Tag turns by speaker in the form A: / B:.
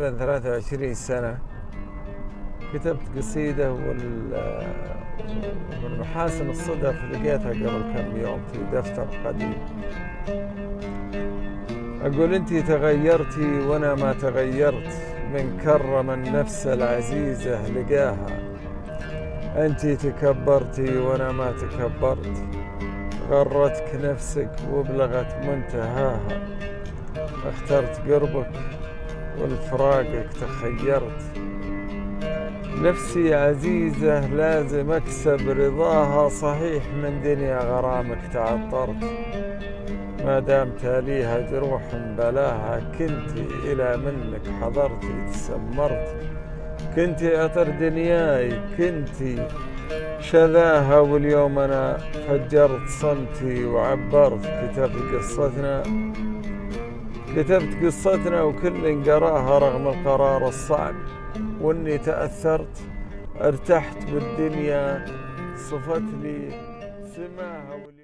A: 23 سنة كتبت قصيدة ومن محاسن الصدف لقيتها قبل كم يوم في دفتر قديم. أقول أنتي تغيرتي وأنا ما تغيرت، من كرم النفس العزيزة لقاها. أنتي تكبرتي وأنا ما تكبرت، غرتك نفسك وبلغت منتهاها. اخترت قربك والفراقك تخيرت، نفسي عزيزة لازم أكسب رضاها. صحيح من دنيا غرامك تعطرت، ما دام تاليها جروح بلاها. كنتي إلى منك حضرتي تسمرت، كنتي عطر دنياي، كنتي شذاها. واليوم أنا فجرت صمتي وعبرت. كتبت قصتنا وكل قراها رغم القرار الصعب، واني تأثرت ارتحت والدنيا صفت لي سماها.